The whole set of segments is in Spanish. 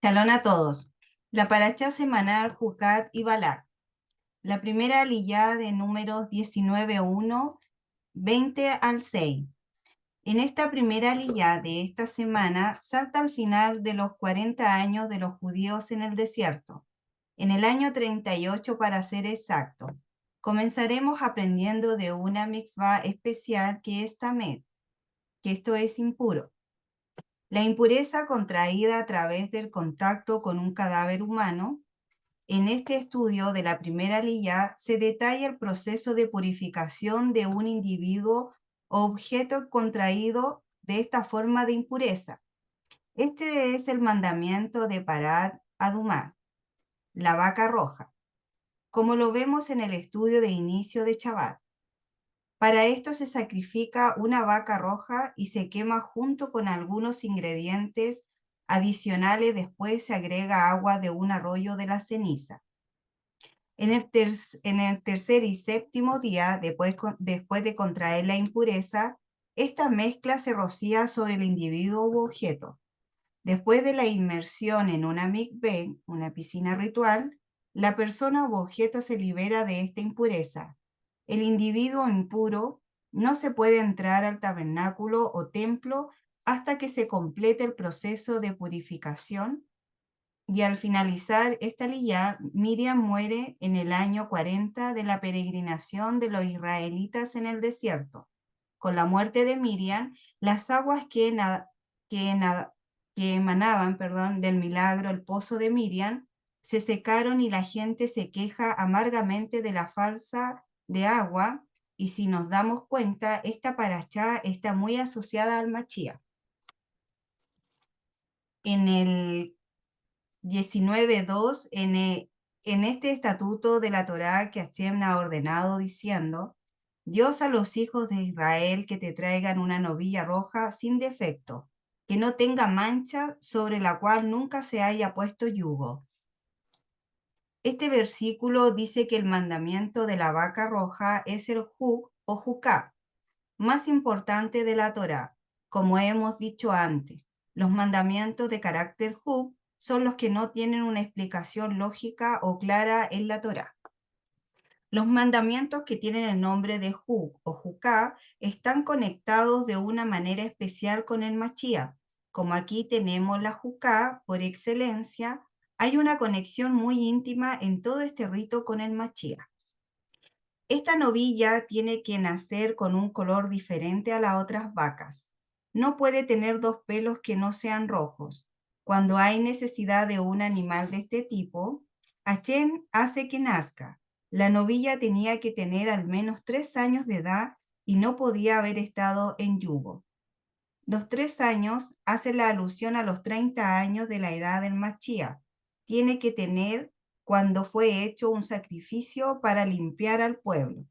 Shalom a todos. La parashá semanal Jucat y Balak. La primera aliyá de números 19:1, 20 al 6. En esta primera aliyá de esta semana salta al final de los 40 años de los judíos en el desierto, en el año 38 para ser exacto. Comenzaremos aprendiendo de una mitzvah especial que es Tamet, que esto es impuro. La impureza contraída a través del contacto con un cadáver humano. En este estudio de la primera aliyá se detalla el proceso de purificación de un individuo o objeto contraído de esta forma de impureza. Este es el mandamiento de Parat Adumá, la vaca roja, como lo vemos en el estudio de inicio de Shabbat. Para esto se sacrifica una vaca roja y se quema junto con algunos ingredientes adicionales. Después se agrega agua de un arroyo de la ceniza. En el tercer y séptimo día, después de contraer la impureza, esta mezcla se rocía sobre el individuo u objeto. Después de la inmersión en una mikveh, una piscina ritual, la persona u objeto se libera de esta impureza. El individuo impuro no se puede entrar al tabernáculo o templo hasta que se complete el proceso de purificación. Y al finalizar esta aliyá, Miriam muere en el año 40 de la peregrinación de los israelitas en el desierto. Con la muerte de Miriam, las aguas que emanaban del milagro, el pozo de Miriam, se secaron y la gente se queja amargamente de la falta de agua. Y si nos damos cuenta, esta parashá está muy asociada al Mashiach. En el 19:2, en este estatuto de la Torá que Hashem ha ordenado diciendo: Dios a los hijos de Israel que te traigan una novilla roja sin defecto, que no tenga mancha, sobre la cual nunca se haya puesto yugo. Este versículo dice que el mandamiento de la vaca roja es el juk o juká, más importante de la Torá. Como hemos dicho antes, los mandamientos de carácter juk son los que no tienen una explicación lógica o clara en la Torá. Los mandamientos que tienen el nombre de juk o juká están conectados de una manera especial con el Mashiach. Como aquí tenemos la juká por excelencia, hay una conexión muy íntima en todo este rito con el Mashiach. Esta novilla tiene que nacer con un color diferente a las otras vacas. No puede tener dos pelos que no sean rojos. Cuando hay necesidad de un animal de este tipo, Hashem hace que nazca. La novilla tenía que tener al menos 3 años de edad y no podía haber estado en yugo. Los 3 años hace la alusión a los 30 años de la edad del Mashiach. Tiene que tener cuando fue hecho un sacrificio para limpiar al pueblo.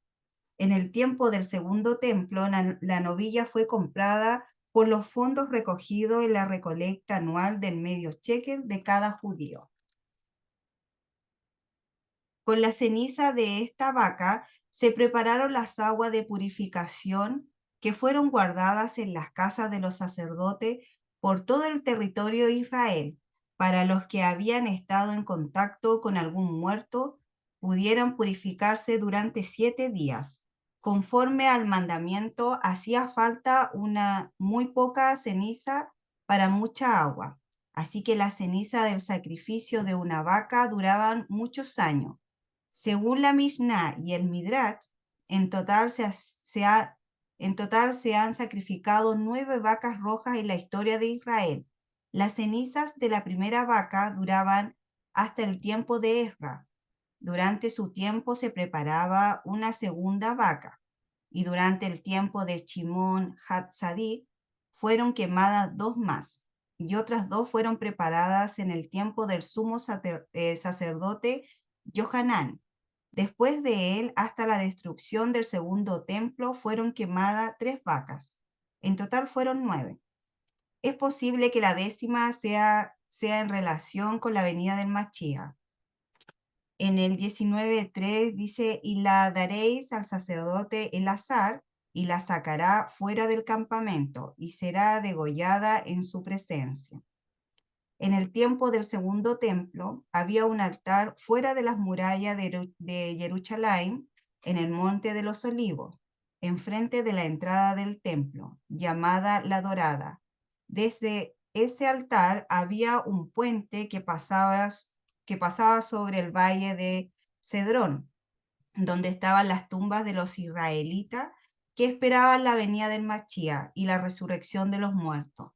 En el tiempo del segundo templo, la novilla fue comprada por los fondos recogidos en la recolecta anual del medio shekel de cada judío. Con la ceniza de esta vaca se prepararon las aguas de purificación que fueron guardadas en las casas de los sacerdotes por todo el territorio de Israel, para los que habían estado en contacto con algún muerto, pudieran purificarse durante 7 días. Conforme al mandamiento, hacía falta una muy poca ceniza para mucha agua, así que la ceniza del sacrificio de una vaca duraban muchos años. Según la Mishnah y el Midrash, en total se han sacrificado 9 vacas rojas en la historia de Israel. Las cenizas de la primera vaca duraban hasta el tiempo de Ezra. Durante su tiempo se preparaba una segunda vaca, y durante el tiempo de Shimon Hatzadik fueron quemadas 2 más, y otras 2 fueron preparadas en el tiempo del sumo sacerdote Johanán. Después de él, hasta la destrucción del segundo templo, fueron quemadas 3 vacas. En total fueron 9. Es posible que la 10ª sea en relación con la venida del Mashiach. En el 19:3 dice: y la daréis al sacerdote Elazar, y la sacará fuera del campamento, y será degollada en su presencia. En el tiempo del segundo templo había un altar fuera de las murallas de Jerusalén, en el monte de los olivos, enfrente de la entrada del templo, llamada la Dorada. Desde ese altar había un puente que pasaba sobre el valle de Cedrón, donde estaban las tumbas de los israelitas que esperaban la venida del Machía y la resurrección de los muertos.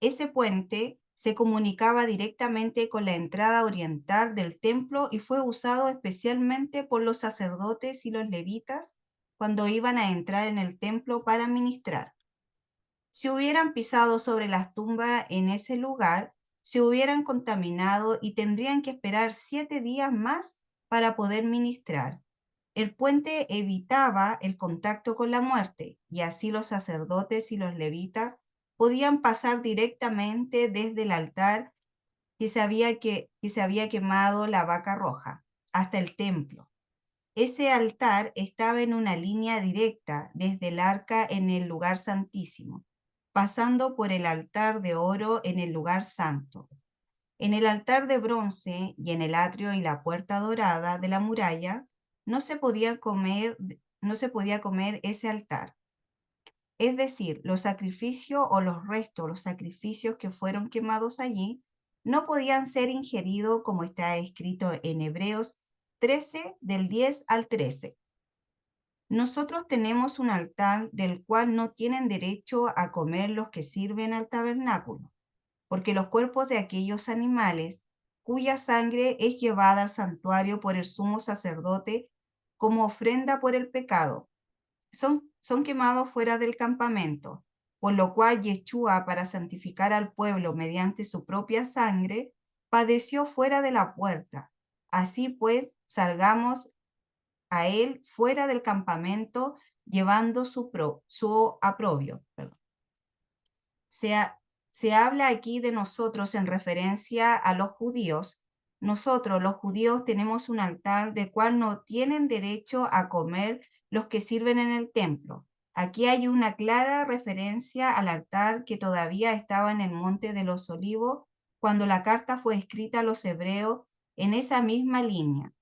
Ese puente se comunicaba directamente con la entrada oriental del templo y fue usado especialmente por los sacerdotes y los levitas cuando iban a entrar en el templo para ministrar. Si hubieran pisado sobre las tumbas en ese lugar, se hubieran contaminado y tendrían que esperar 7 días más para poder ministrar. El puente evitaba el contacto con la muerte, y así los sacerdotes y los levitas podían pasar directamente desde el altar que se había quemado la vaca roja hasta el templo. Ese altar estaba en una línea directa desde el arca en el lugar santísimo, pasando por el altar de oro en el lugar santo. En el altar de bronce y en el atrio y la puerta dorada de la muralla no se podía comer ese altar. Es decir, los sacrificios o los restos, los sacrificios que fueron quemados allí, no podían ser ingeridos como está escrito en Hebreos 13, del 10 al 13. Nosotros tenemos un altar del cual no tienen derecho a comer los que sirven al tabernáculo, porque los cuerpos de aquellos animales cuya sangre es llevada al santuario por el sumo sacerdote como ofrenda por el pecado, son quemados fuera del campamento, por lo cual Yeshua, para santificar al pueblo mediante su propia sangre, padeció fuera de la puerta. Así pues, salgamos a él fuera del campamento, llevando su aprobio. Se, se habla aquí de nosotros en referencia a los judíos. Nosotros, los judíos, tenemos un altar del cual no tienen derecho a comer los que sirven en el templo. Aquí hay una clara referencia al altar que todavía estaba en el monte de los olivos cuando la carta fue escrita a los hebreos, en esa misma línea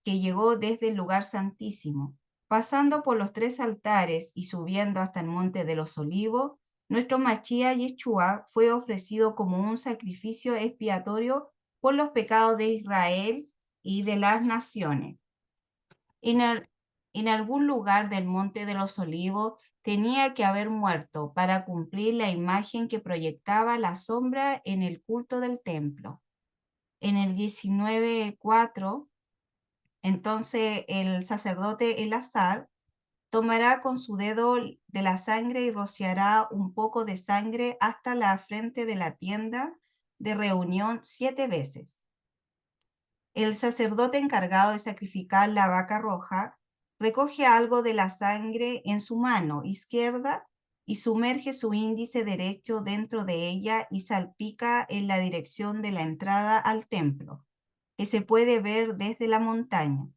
que llegó desde el lugar santísimo, pasando por los 3 altares y subiendo hasta el monte de los olivos. Nuestro Machía Yeshua fue ofrecido como un sacrificio expiatorio por los pecados de Israel y de las naciones. En, en algún lugar del monte de los olivos tenía que haber muerto para cumplir la imagen que proyectaba la sombra en el culto del templo. En el 19:4, entonces el sacerdote Elazar tomará con su dedo de la sangre y rociará un poco de sangre hasta la frente de la tienda de reunión 7 veces. El sacerdote encargado de sacrificar la vaca roja recoge algo de la sangre en su mano izquierda y sumerge su índice derecho dentro de ella y salpica en la dirección de la entrada al templo, que se puede ver desde la montaña.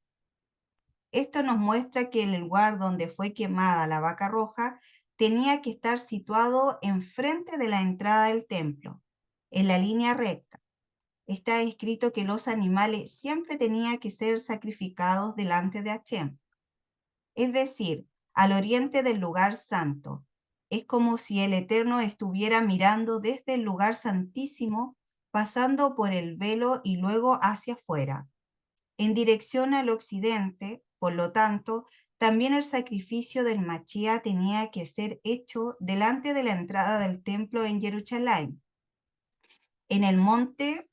Esto nos muestra que el lugar donde fue quemada la vaca roja tenía que estar situado enfrente de la entrada del templo, en la línea recta. Está escrito que los animales siempre tenían que ser sacrificados delante de Hashem, es decir, al oriente del lugar santo. Es como si el Eterno estuviera mirando desde el lugar santísimo, pasando por el velo y luego hacia afuera en dirección al occidente. Por lo tanto, también el sacrificio del Machía tenía que ser hecho delante de la entrada del templo en Jerusalén. En el monte,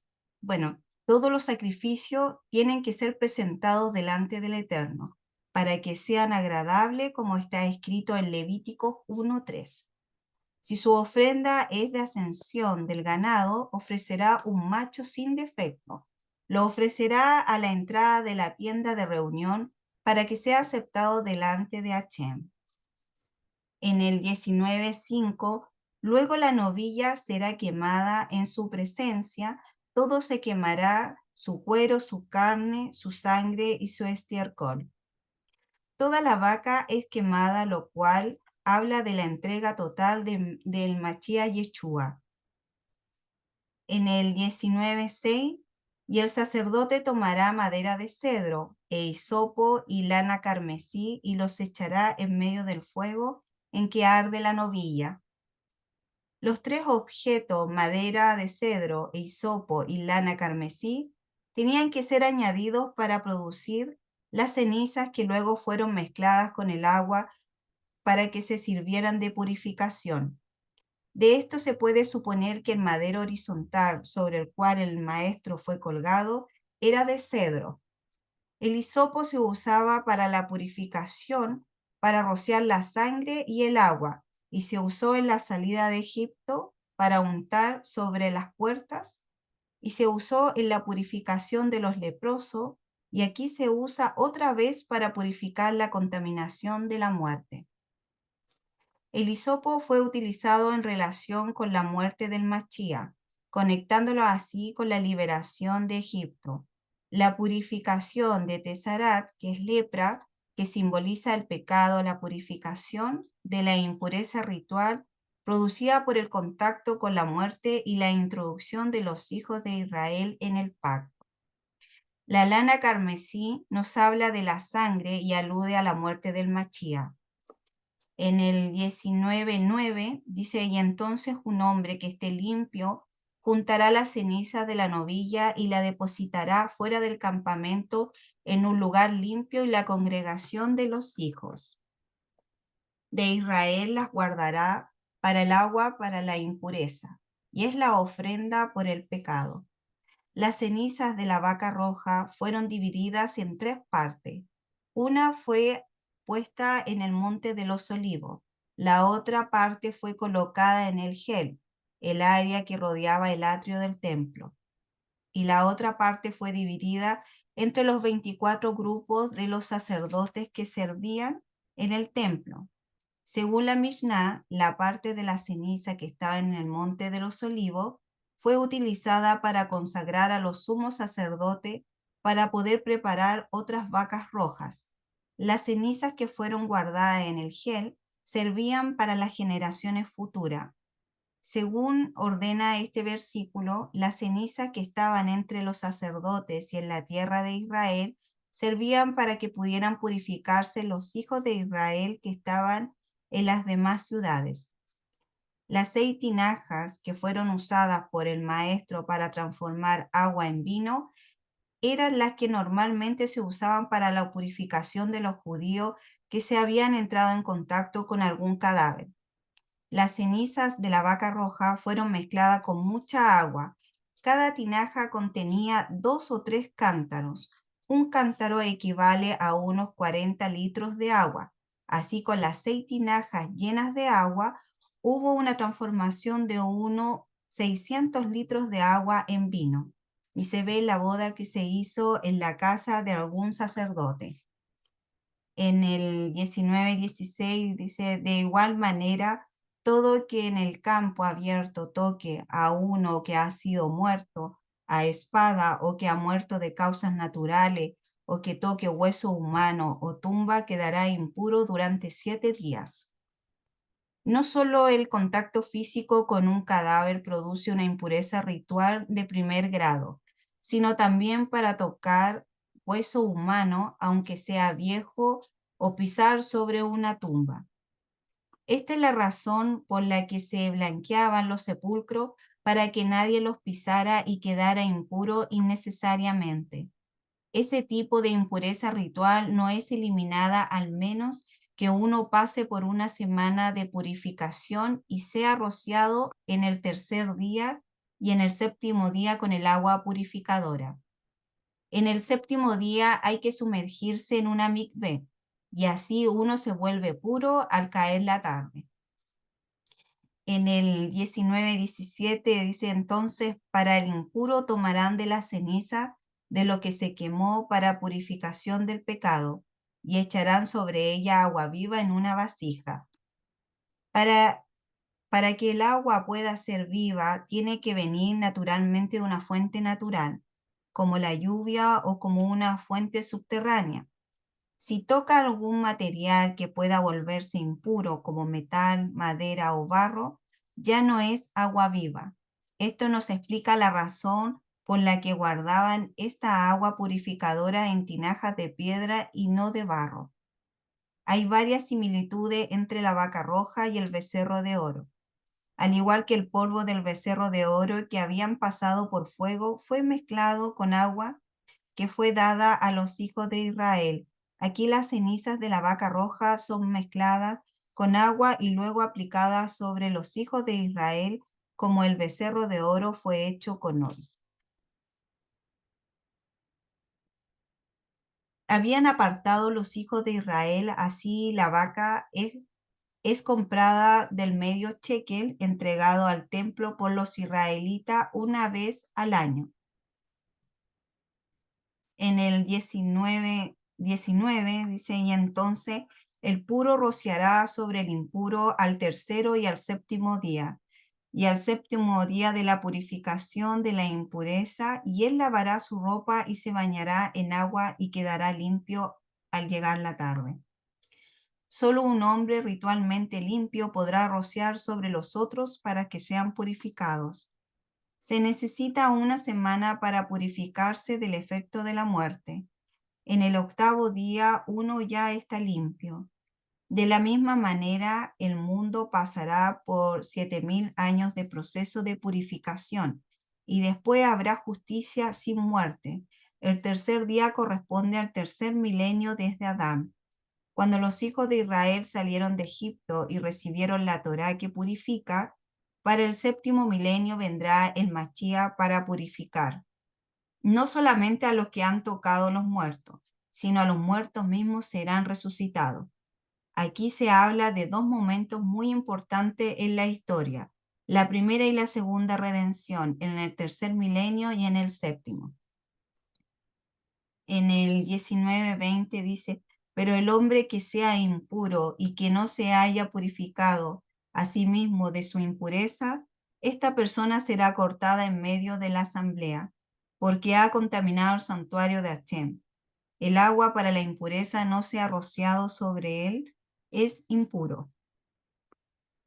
todos los sacrificios tienen que ser presentados delante del Eterno, para que sean agradables, como está escrito en Levítico 1:3. Si su ofrenda es de ascensión del ganado, ofrecerá un macho sin defecto. Lo ofrecerá a la entrada de la tienda de reunión para que sea aceptado delante de Hashem. En el 19:5, luego la novilla será quemada en su presencia, todo se quemará, su cuero, su carne, su sangre y su estiércol. Toda la vaca es quemada, lo cual habla de la entrega total del Machía Yeshua. En el 19:6, y el sacerdote tomará madera de cedro, e hisopo y lana carmesí, y los echará en medio del fuego en que arde la novilla. Los tres objetos, madera de cedro, e hisopo y lana carmesí, tenían que ser añadidos para producir las cenizas que luego fueron mezcladas con el agua para que se sirvieran de purificación. De esto se puede suponer que el madero horizontal sobre el cual el maestro fue colgado era de cedro. El hisopo se usaba para la purificación, para rociar la sangre y el agua, y se usó en la salida de Egipto para untar sobre las puertas, y se usó en la purificación de los leprosos, y aquí se usa otra vez para purificar la contaminación de la muerte. El hisopo fue utilizado en relación con la muerte del Machía, conectándolo así con la liberación de Egipto. La purificación de Tesarat, que es lepra, que simboliza el pecado, la purificación de la impureza ritual producida por el contacto con la muerte y la introducción de los hijos de Israel en el pacto. La lana carmesí nos habla de la sangre y alude a la muerte del Machía. En el 19:9 dice, y entonces un hombre que esté limpio juntará la ceniza de la novilla y la depositará fuera del campamento en un lugar limpio, y la congregación de los hijos de Israel las guardará para el agua, para la impureza, y es la ofrenda por el pecado. Las cenizas de la vaca roja fueron divididas en tres partes. Una fue puesta en el monte de los olivos. La otra parte fue colocada en el Gel, el área que rodeaba el atrio del templo. Y la otra parte fue dividida entre los 24 grupos de los sacerdotes que servían en el templo. Según la Mishnah, la parte de la ceniza que estaba en el monte de los olivos fue utilizada para consagrar a los sumos sacerdotes para poder preparar otras vacas rojas. Las cenizas que fueron guardadas en el Gel servían para las generaciones futuras. Según ordena este versículo, las cenizas que estaban entre los sacerdotes y en la tierra de Israel servían para que pudieran purificarse los hijos de Israel que estaban en las demás ciudades. Las 6 tinajas que fueron usadas por el maestro para transformar agua en vino eran las que normalmente se usaban para la purificación de los judíos que se habían entrado en contacto con algún cadáver. Las cenizas de la vaca roja fueron mezcladas con mucha agua. Cada tinaja contenía 2 o 3 cántaros. Un cántaro equivale a unos 40 litros de agua. Así, con las 6 tinajas llenas de agua, hubo una transformación de unos 600 litros de agua en vino. Y se ve la boda que se hizo en la casa de algún sacerdote. En el 19:16 dice, de igual manera, todo que en el campo abierto toque a uno que ha sido muerto a espada, o que ha muerto de causas naturales, o que toque hueso humano o tumba, quedará impuro durante 7 días. No solo el contacto físico con un cadáver produce una impureza ritual de primer grado, sino también para tocar hueso humano, aunque sea viejo, o pisar sobre una tumba. Esta es la razón por la que se blanqueaban los sepulcros, para que nadie los pisara y quedara impuro innecesariamente. Ese tipo de impureza ritual no es eliminada al menos que uno pase por una semana de purificación y sea rociado en el tercer día y en el séptimo día con el agua purificadora. En el séptimo día hay que sumergirse en una mikvé, y así uno se vuelve puro al caer la tarde. En el 19:17 dice, entonces para el impuro tomarán de la ceniza de lo que se quemó para purificación del pecado, y echarán sobre ella agua viva en una vasija. Para que el agua pueda ser viva, tiene que venir naturalmente de una fuente natural, como la lluvia o como una fuente subterránea. Si toca algún material que pueda volverse impuro, como metal, madera o barro, ya no es agua viva. Esto nos explica la razón por la que guardaban esta agua purificadora en tinajas de piedra y no de barro. Hay varias similitudes entre la vaca roja y el becerro de oro. Al igual que el polvo del becerro de oro que habían pasado por fuego, fue mezclado con agua que fue dada a los hijos de Israel. Aquí las cenizas de la vaca roja son mezcladas con agua y luego aplicadas sobre los hijos de Israel, como el becerro de oro fue hecho con oro. Habían apartado los hijos de Israel, así la vaca es comprada del medio shekel, entregado al templo por los israelitas una vez al año. En el 19 dice, y entonces el puro rociará sobre el impuro al tercero y al séptimo día, y al séptimo día de la purificación de la impureza, y él lavará su ropa y se bañará en agua y quedará limpio al llegar la tarde. Solo un hombre ritualmente limpio podrá rociar sobre los otros para que sean purificados. Se necesita una semana para purificarse del efecto de la muerte. En el octavo día uno ya está limpio. De la misma manera, el mundo pasará por 7000 años de proceso de purificación y después habrá justicia sin muerte. El tercer día corresponde al tercer milenio desde Adán. Cuando los hijos de Israel salieron de Egipto y recibieron la Torá que purifica, para el séptimo milenio vendrá el Machía para purificar, no solamente a los que han tocado los muertos, sino a los muertos mismos serán resucitados. Aquí se habla de dos momentos muy importantes en la historia, la primera y la segunda redención, en el tercer milenio y en el séptimo. En el 19:20 dice, pero el hombre que sea impuro y que no se haya purificado a sí mismo de su impureza, esta persona será cortada en medio de la asamblea, porque ha contaminado el santuario de Hashem. El agua para la impureza no se ha rociado sobre él, es impuro.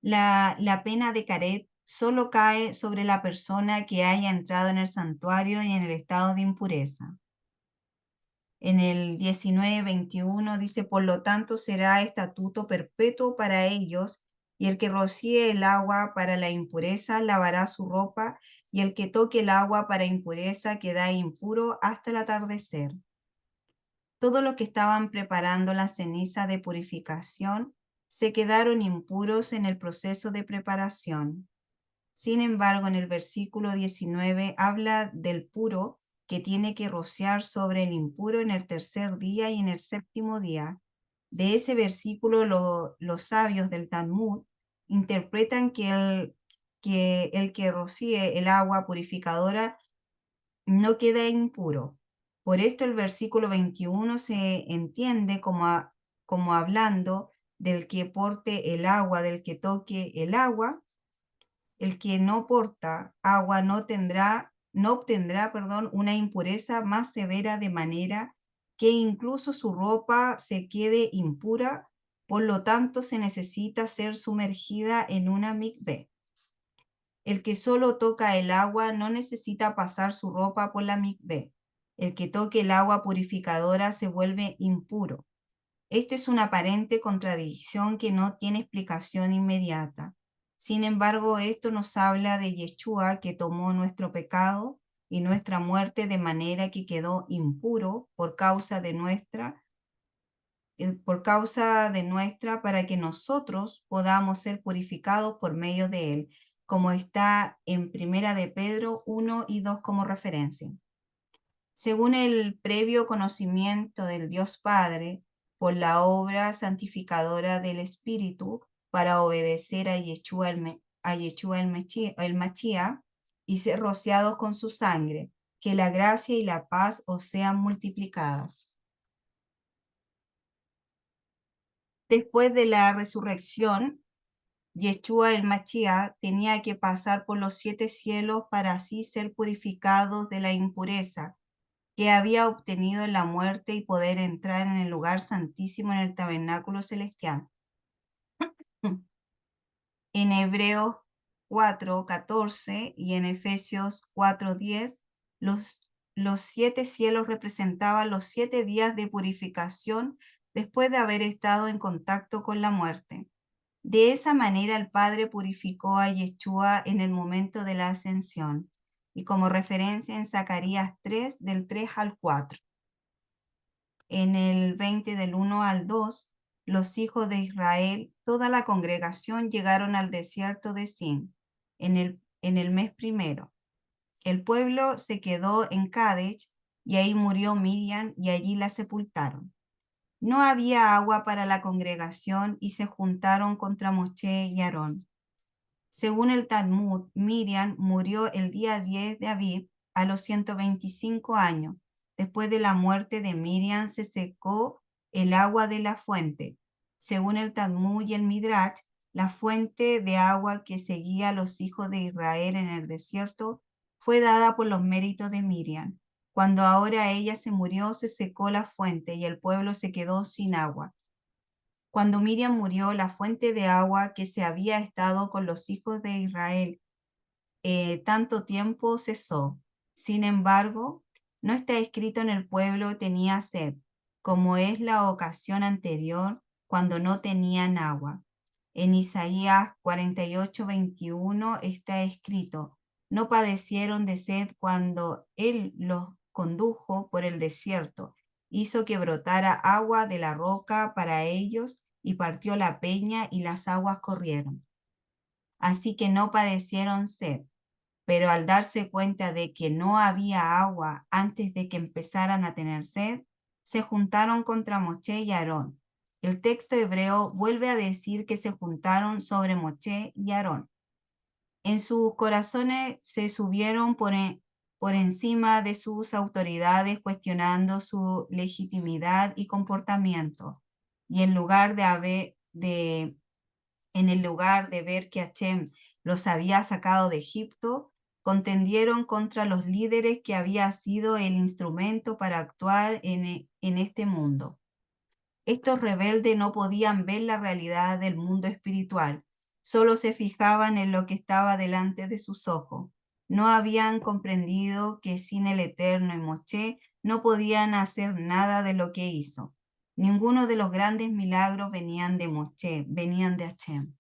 La pena de caret solo cae sobre la persona que haya entrado en el santuario y en el estado de impureza. En el 19:21 dice, por lo tanto será estatuto perpetuo para ellos, y el que rocíe el agua para la impureza lavará su ropa, y el que toque el agua para impureza queda impuro hasta el atardecer. Todos los que estaban preparando la ceniza de purificación se quedaron impuros en el proceso de preparación. Sin embargo, en el versículo 19 habla del puro que tiene que rociar sobre el impuro en el tercer día y en el séptimo día. De ese versículo los sabios del Talmud interpretan que el que rocíe el agua purificadora no queda impuro. Por esto el versículo 21 se entiende como hablando del que porte el agua, del que toque el agua. El que no porta agua no obtendrá, una impureza más severa, de manera que incluso su ropa se quede impura. Por lo tanto, se necesita ser sumergida en una mikveh. El que solo toca el agua no necesita pasar su ropa por la mikveh. El que toque el agua purificadora se vuelve impuro. Esta es una aparente contradicción que no tiene explicación inmediata. Sin embargo, esto nos habla de Yeshua, que tomó nuestro pecado y nuestra muerte de manera que quedó impuro por causa de nuestra, para que nosotros podamos ser purificados por medio de él, como está en Primera de Pedro 1 y 2 como referencia. Según el previo conocimiento del Dios Padre, por la obra santificadora del Espíritu, para obedecer a Yeshua el Machía y ser rociados con su sangre, que la gracia y la paz os sean multiplicadas. Después de la resurrección, Yeshua el Machía tenía que pasar por los 7 cielos para así ser purificados de la impureza que había obtenido en la muerte y poder entrar en el lugar santísimo en el tabernáculo celestial. En Hebreos 4:14 y en Efesios 4:10, los 7 cielos representaban los 7 días de purificación después de haber estado en contacto con la muerte. De esa manera el Padre purificó a Yeshua en el momento de la ascensión, y como referencia en Zacarías 3, del 3 al 4. En el 20 del 1 al 2, los hijos de Israel, toda la congregación llegaron al desierto de Sin en el mes primero. El pueblo se quedó en Kadesh y ahí murió Miriam y allí la sepultaron. No había agua para la congregación y se juntaron contra Moshe y Aarón. Según el Talmud, Miriam murió el día 10 de Aviv a los 125 años. Después de la muerte de Miriam se secó el agua de la fuente. Según el Talmud y el Midrash, la fuente de agua que seguía a los hijos de Israel en el desierto fue dada por los méritos de Miriam. Cuando ahora ella se murió, se secó la fuente y el pueblo se quedó sin agua. Cuando Miriam murió, la fuente de agua que se había estado con los hijos de Israel tanto tiempo cesó. Sin embargo, no está escrito en el pueblo tenía sed, como es la ocasión anterior cuando no tenían agua. En Isaías 48:21 está escrito, no padecieron de sed cuando él los condujo por el desierto, hizo que brotara agua de la roca para ellos y partió la peña y las aguas corrieron. Así que no padecieron sed. Pero al darse cuenta de que no había agua antes de que empezaran a tener sed, se juntaron contra Moshe y Aarón. El texto hebreo vuelve a decir que se juntaron sobre Moshe y Aarón. En sus corazones se subieron por encima de sus autoridades, cuestionando su legitimidad y comportamiento. Y en el lugar de ver que Hashem los había sacado de Egipto, contendieron contra los líderes que había sido el instrumento para actuar en este mundo. Estos rebeldes no podían ver la realidad del mundo espiritual, solo se fijaban en lo que estaba delante de sus ojos. No habían comprendido que sin el Eterno en Moshe no podían hacer nada de lo que hizo. Ninguno de los grandes milagros venían de Moshe, venían de Hashem.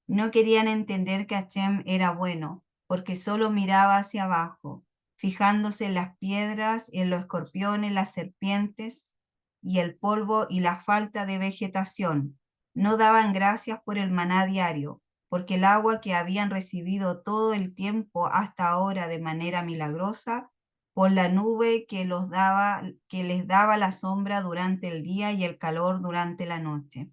No querían entender que Hashem era bueno, porque solo miraba hacia abajo, fijándose en las piedras, en los escorpiones, las serpientes y el polvo y la falta de vegetación. No daban gracias por el maná diario, porque el agua que habían recibido todo el tiempo hasta ahora de manera milagrosa, por la nube que les daba la sombra durante el día y el calor durante la noche,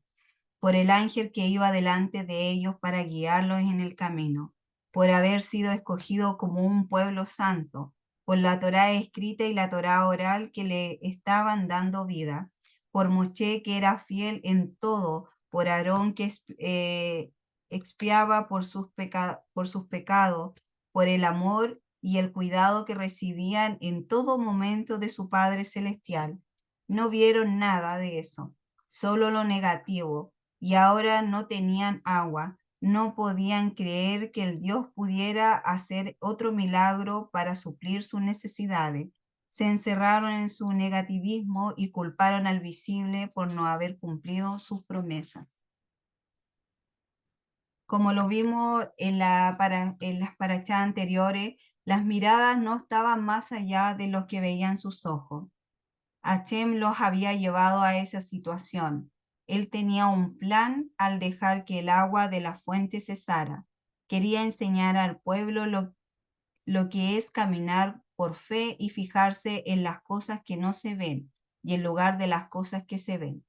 por el ángel que iba delante de ellos para guiarlos en el camino, por haber sido escogido como un pueblo santo, por la Torá escrita y la Torá oral que le estaban dando vida, por Moshe que era fiel en todo, por Aarón que expiaba por sus pecados, por el amor y el cuidado que recibían en todo momento de su Padre Celestial. No vieron nada de eso, solo lo negativo, y ahora no tenían agua. No podían creer que el Dios pudiera hacer otro milagro para suplir sus necesidades. Se encerraron en su negativismo y culparon al visible por no haber cumplido sus promesas. Como lo vimos en las parachas anteriores, las miradas no estaban más allá de lo que veían sus ojos. Hashem los había llevado a esa situación. Él tenía un plan al dejar que el agua de la fuente cesara. Quería enseñar al pueblo lo que es caminar por fe y fijarse en las cosas que no se ven y en lugar de las cosas que se ven.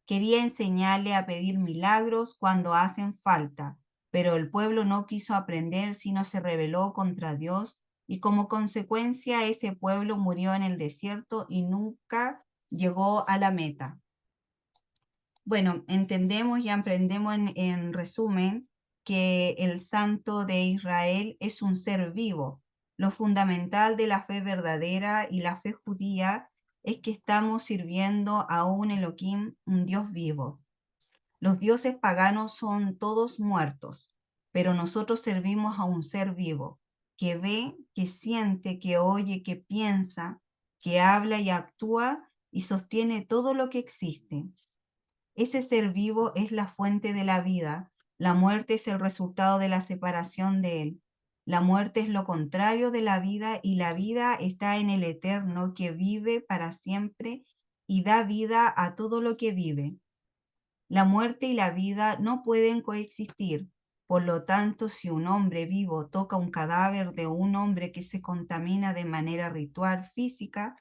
Quería enseñarle a pedir milagros cuando hacen falta, pero el pueblo no quiso aprender, sino se rebeló contra Dios, y como consecuencia ese pueblo murió en el desierto y nunca llegó a la meta. Bueno, entendemos y aprendemos en resumen que el Santo de Israel es un ser vivo. Lo fundamental de la fe verdadera y la fe judía es que estamos sirviendo a un Elohim, un Dios vivo. Los dioses paganos son todos muertos. pero nosotros servimos a un ser vivo, que ve, que siente, que oye, que piensa, que habla y actúa y sostiene todo lo que existe. Ese ser vivo es la fuente de la vida. La muerte es el resultado de la separación de él. La muerte es lo contrario de la vida y la vida está en el eterno que vive para siempre y da vida a todo lo que vive. La muerte y la vida no pueden coexistir. Por lo tanto, si un hombre vivo toca un cadáver de un hombre que se contamina de manera ritual física,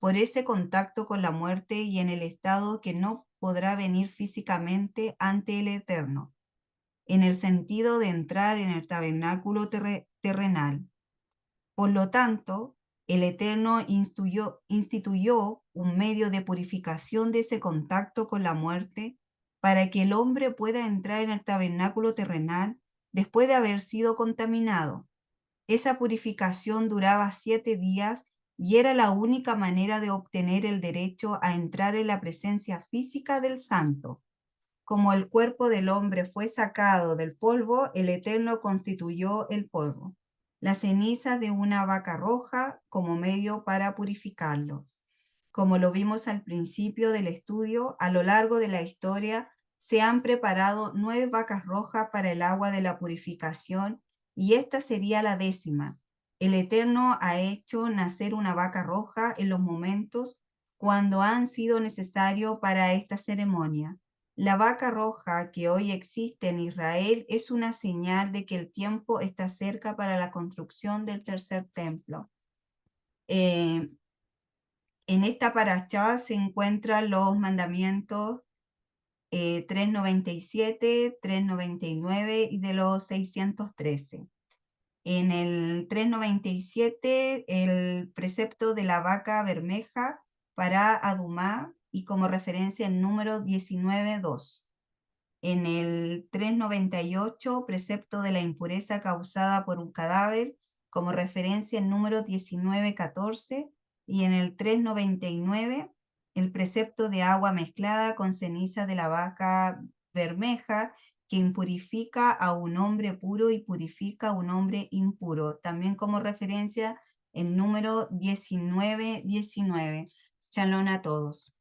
por ese contacto con la muerte y en el estado que no podrá venir físicamente ante el Eterno, en el sentido de entrar en el tabernáculo terrenal. Por lo tanto, el Eterno instituyó un medio de purificación de ese contacto con la muerte para que el hombre pueda entrar en el tabernáculo terrenal después de haber sido contaminado. Esa purificación duraba 7 días y era la única manera de obtener el derecho a entrar en la presencia física del santo. Como el cuerpo del hombre fue sacado del polvo, el Eterno constituyó el polvo, la ceniza de una vaca roja como medio para purificarlo. Como lo vimos al principio del estudio, a lo largo de la historia se han preparado 9 vacas rojas para el agua de la purificación y esta sería la 10ª. El Eterno ha hecho nacer una vaca roja en los momentos cuando han sido necesarios para esta ceremonia. La vaca roja que hoy existe en Israel es una señal de que el tiempo está cerca para la construcción del tercer templo. En esta parashá se encuentran los mandamientos 397, 399 y de los 613. En el 397, el precepto de la vaca bermeja para Adumá y como referencia el número 19.2. En el 398, precepto de la impureza causada por un cadáver, como referencia el número 19.14, y en el 399, el precepto de agua mezclada con ceniza de la vaca bermeja, que impurifica a un hombre puro y purifica a un hombre impuro, también como referencia el número 19.19. Shalom a todos.